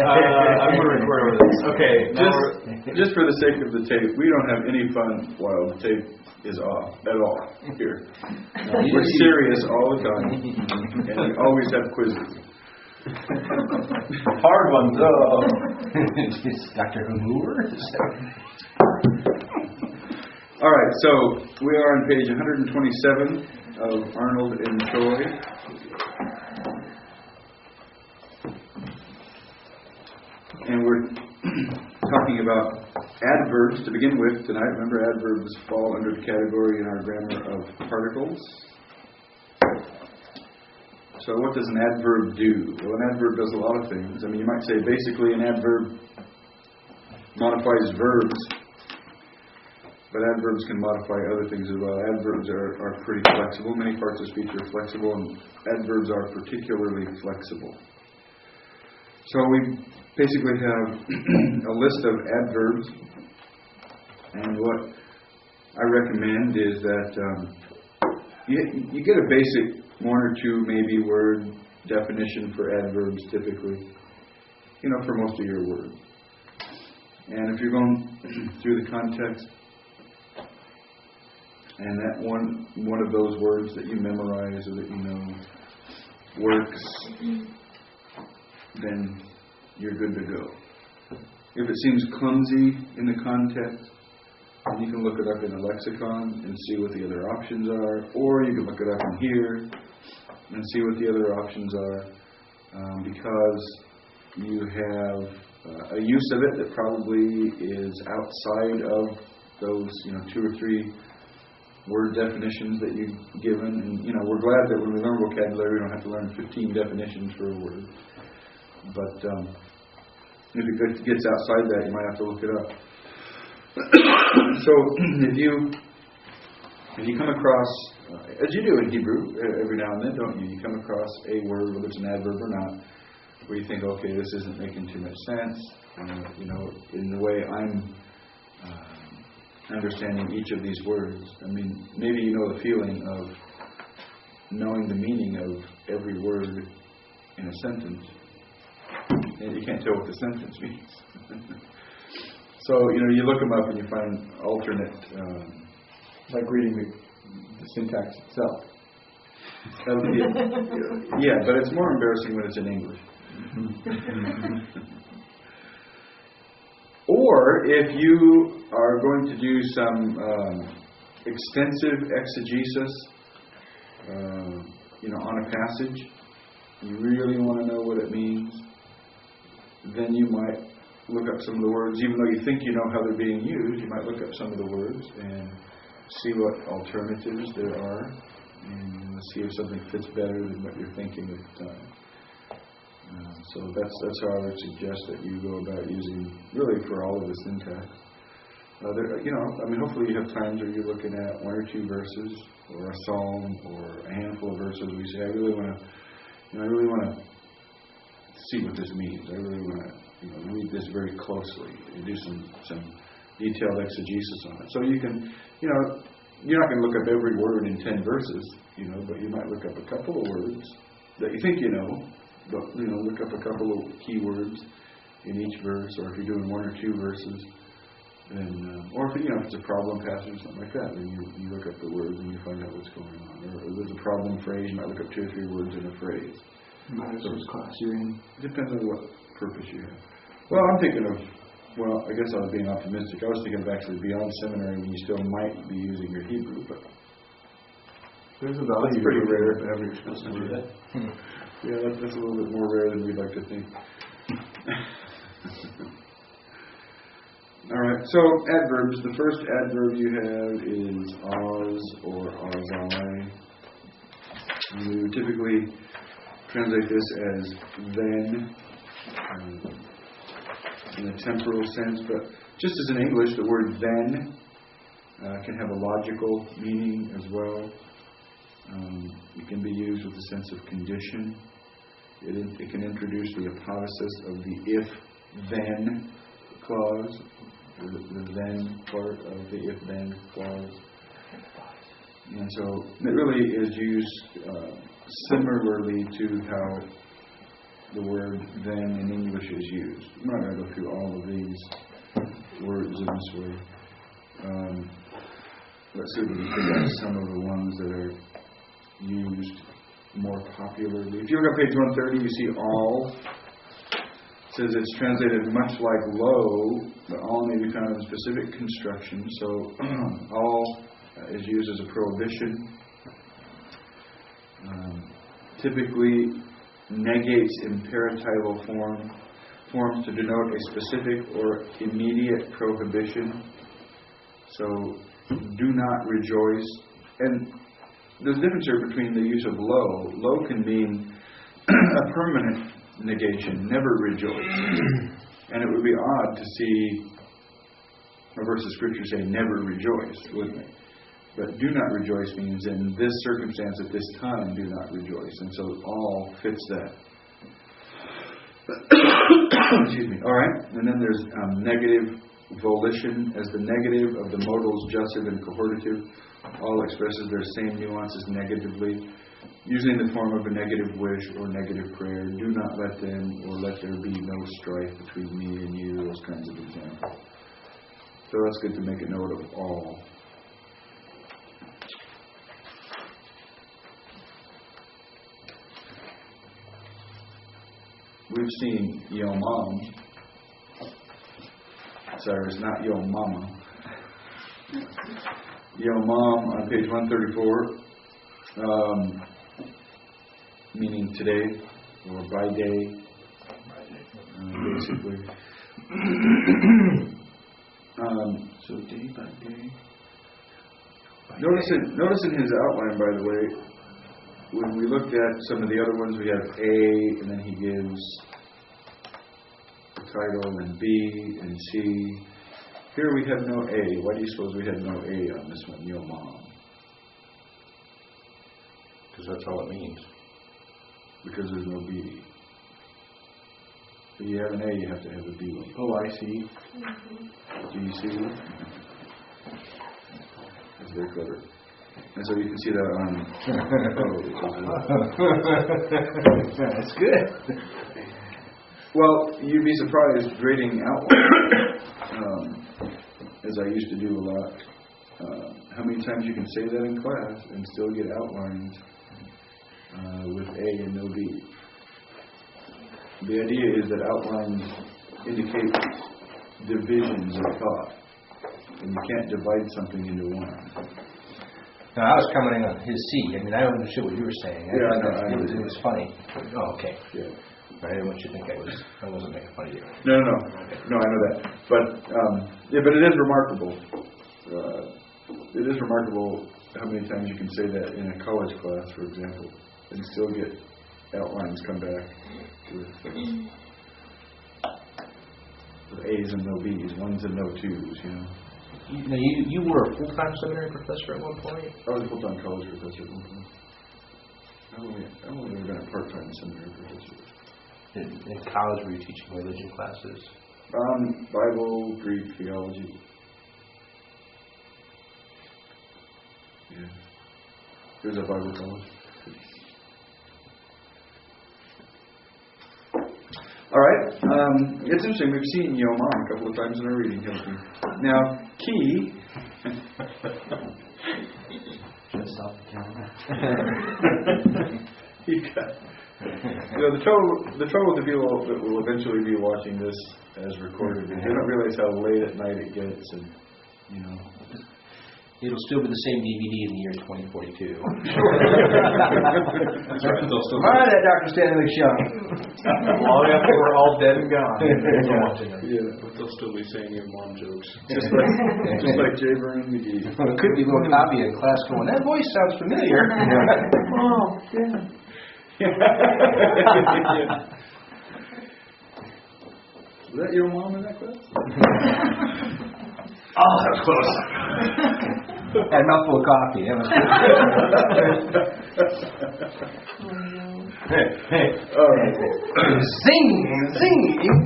I'm going to record over this. Okay. Just for the sake of the tape, we don't have any fun while the tape is off at all here. We're serious all the time, and we always have quizzes. Hard ones, though. It's Dr. Hoover. All right, so we are on page 127 of Arnold and Troy. And we're talking about adverbs to begin with tonight. Remember, adverbs fall under the category in our grammar of particles. So what does an adverb do? Well, an adverb does a lot of things. I mean, you might say basically an adverb modifies verbs, but adverbs can modify other things as well. Adverbs are pretty flexible. Many parts of speech are flexible, and adverbs are particularly flexible. So we basically have a list of adverbs, and what I recommend is that you get a basic one or two maybe word definition for adverbs typically, for most of your words. And if you're going through the context, and that one of those words that you memorize or that you know works, then you're good to go. If it seems clumsy in the context, then you can look it up in a lexicon and see what the other options are, or you can look it up in here and see what the other options are, because you have a use of it that probably is outside of those, 2 or 3 word definitions that you've given. And, we're glad that when we learn vocabulary, we don't have to learn 15 definitions for a word. But if it gets outside that, you might have to look it up. So if you come across, as you do in Hebrew every now and then, don't you? You come across a word, whether it's an adverb or not, where you think, okay, this isn't making too much sense. In the way I'm understanding each of these words. I mean, maybe you know the feeling of knowing the meaning of every word in a sentence, and you can't tell what the sentence means. So, you look them up and you find alternate, like reading the syntax itself. Yeah, but it's more embarrassing when it's in English. Or if you are going to do some extensive exegesis, on a passage, you really want to know what it means, then you might look up some of the words. Even though you think you know how they're being used, you might look up some of the words and see what alternatives there are, and see if something fits better than what you're thinking at the time. So that's how I would suggest that you go about using, really, for all of the syntax. Hopefully you have times where you're looking at 1 or 2 verses, or a psalm, or a handful of verses where you say, I really want to see what this means. I really want to read this very closely and do some detailed exegesis on it. So you can, you're not going to look up every word in 10 verses, but you might look up a couple of words that you think but look up a couple of keywords in each verse, or if you're doing 1 or 2 verses, then, or if it's a problem passage or something like that, then you look up the words and you find out what's going on. Or if there's a problem phrase, you might look up 2 or 3 words in a phrase. Matters class you're in. Depends on what purpose you have. Well, I'm thinking of, I guess I was being optimistic. I was thinking of actually beyond seminary when you still might be using your Hebrew, but there's a value. That's pretty rare. Whenever you're supposed to do that. Yeah, that's a little bit more rare than we'd like to think. All right, so adverbs. The first adverb you have is os or osai. You typically translate this as then in a temporal sense, but just as in English, the word then can have a logical meaning as well. It can be used with a sense of condition. It can introduce the apodosis of the if-then clause, the then part of the if-then clause. And so it really is used similarly to how the word then in English is used. I'm not going to go through all of these words in this way. Let's see if we can pick out some of the ones that are used more popularly. If you look at page 130, you see all. It says it's translated much like low, but all may be found in specific construction. So all is used as a prohibition. Typically negates imperatival forms to denote a specific or immediate prohibition. So do not rejoice. And there's a difference here between the use of low. Low can mean a permanent negation, never rejoice. And it would be odd to see a verse of Scripture say never rejoice, wouldn't it? But do not rejoice means in this circumstance at this time do not rejoice. And so all fits that. Excuse me. All right. And then there's negative volition as the negative of the modals jussive and cohortative. All expresses their same nuances negatively, usually in the form of a negative wish or negative prayer. Do not let them or let there be no strife between me and you, those kinds of examples. So that's good to make a note of all. We've seen yo mom. Sorry, it's not yo mama. Yo mom on page 134, meaning today or by day, basically. So day by day. Notice in his outline, by the way, when we looked at some of the other ones, we have A, and then he gives the title, and B, and C. Here we have no A. Why do you suppose we have no A on this one, yo mom? Because that's all it means. Because there's no B. If you have an A, you have to have a B. Oh, I see. Do you see? That's very clever. And so you can see that on That's good. Well, you'd be surprised grading outline, as I used to do a lot, how many times you can say that in class and still get outlines with A and no B. The idea is that outlines indicate divisions of thought, and you can't divide something into one. No, I was commenting on his C. I mean, I understood what you were saying. Yeah, I know. It was funny. Oh, okay. Yeah. I didn't want you to think I wasn't making fun of you. No, I know that. But but it is remarkable. It is remarkable how many times you can say that in a college class, for example, and still get outlines come back with A's and no B's, ones and no twos, you know. You were a full-time seminary professor at one point? I was a full-time college professor at one point. I've only ever been a part-time seminary professor. In college, were you teaching religion classes? Bible, Greek, theology. Yeah. There's a Bible college. All right. It's interesting. We've seen Yo Mom a couple of times in our reading, haven't we? Now, key. Just stop the camera. The trouble with the people that will eventually be watching this as recorded is they don't realize how late at night it gets, and it'll still be the same DVD in the year 2042. That's right. All right, that Dr. Stanley show. Long after we're all dead and gone. Yeah. But they'll still be saying your mom jokes. Just like Jay Vernon McGee. Well, it could be a little copy in class going, that voice sounds familiar. Oh, yeah. Was that your mom in that class? Oh, that was close. Had a mouthful of coffee. That was Hey. All right. Zing!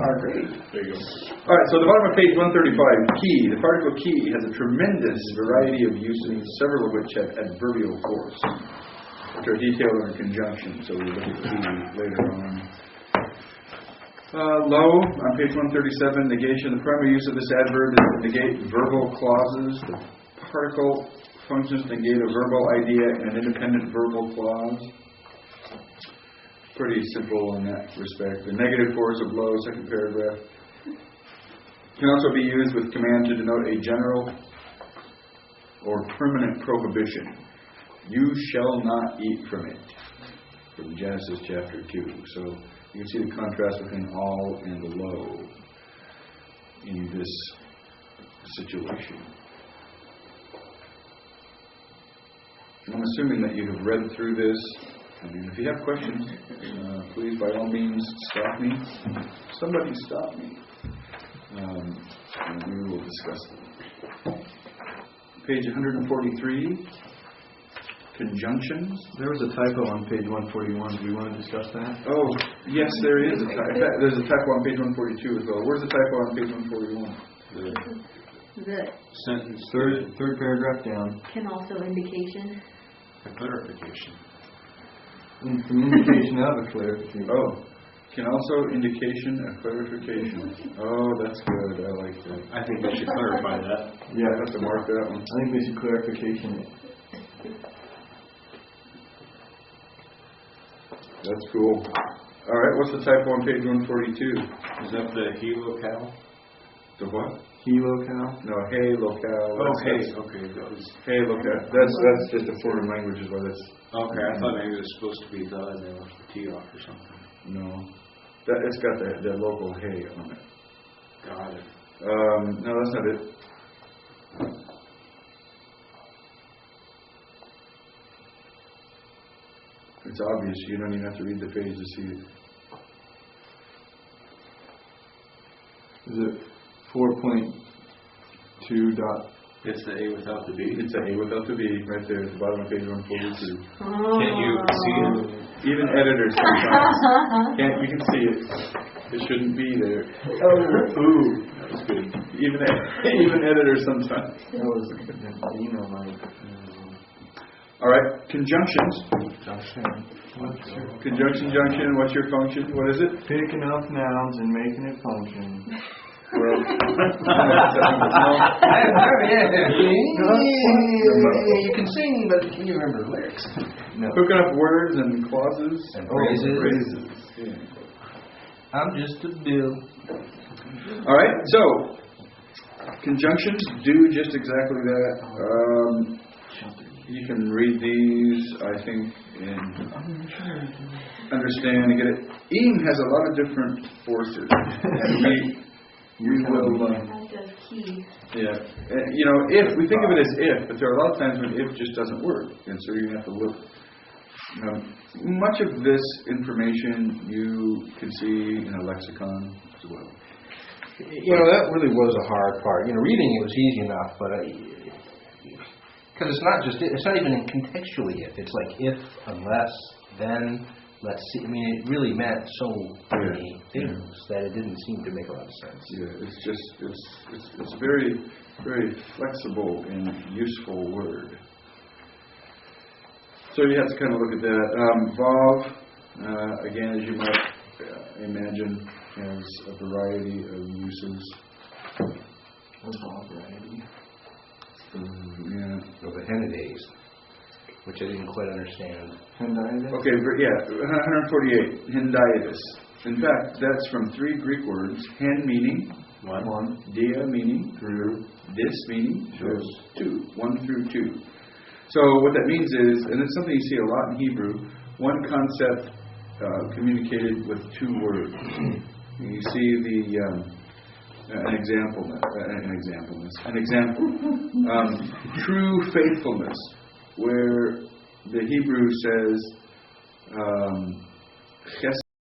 Are great. There you go. All right, so the bottom of page 135, key. The particle key has a tremendous variety of uses, several of which have adverbial force. which are detailed under conjunction, so we'll look at key later on. Low, on page 137, negation. The primary use of this adverb is to negate verbal clauses. The particle functions to negate a verbal idea and an independent verbal clause. Pretty simple in that respect. The negative force of low, second paragraph, can also be used with command to denote a general or permanent prohibition. You shall not eat from it, from Genesis chapter 2. So you can see the contrast between all and the low in this situation. I'm assuming that you have read through this. I mean, if you have questions, please by all means stop me. Somebody stop me. And we will discuss them. Page 143, conjunctions. There was a typo on page 141. Do we want to discuss that? Oh, yes, there is a typo. There's a typo on page 142 as well. Where's the typo on page 141? The Sentence. Third paragraph down. can also indication. A clarification. An indication of a clarification. Oh, can also indication a clarification. Oh, that's good. I like that. I think we should clarify that. Yeah, I have to mark that one. I think we should clarification it. That's cool. All right, what's the typo on page 142? Is that the he locale? The what? He locale? No, hey locale. Oh, hey. That's- Okay, that was. Hey locale. That's just a foreign language, is what it's. Okay, I thought maybe it was supposed to be the and they left the T off or something. No, it's got the local hey on it. Got it. No, that's not it. It's obvious. You don't even have to read the page to see it. Is it 4.2 dot? It's the A without the B. It's a A without the B right there at the bottom of page 142. Can't you see it? Even editors sometimes can't. You can see it. It shouldn't be there. Ooh, that was good. Even editors sometimes. That was the email line. All right, conjunctions. Junction. Conjunction, junction. What's your function? What is it? Picking up nouns and making it function. Well, You can sing, but can you remember the lyrics? No. hooking up words and clauses And phrases. phrases. Yeah. I'm just a bill. All right, so conjunctions do just exactly that. You can read these, I think, and understand and get it. Ing has a lot of different forces, and we will. As does he. Yeah, if we think of it as if, but there are a lot of times when if just doesn't work, and so you have to look. Much of this information you can see in a lexicon as well. That really was a hard part. Reading it was easy enough, but because it's not even contextually if. It's like if, unless, then, let's see. I mean, it really meant so many things that it didn't seem to make a lot of sense. Yeah, it's a very, very flexible and useful word. So you have to kind of look at that. Vav, again, as you might imagine, has a variety of uses. Variety. Yeah. Of the Henidays, which I didn't quite understand. Okay, 148, hendiatus. In fact, that's from three Greek words, hen meaning One. dia meaning Through. dis meaning two, 1 through 2. So what that means is, and it's something you see a lot in Hebrew, one concept communicated with two words. You see an example. True faithfulness, where the Hebrew says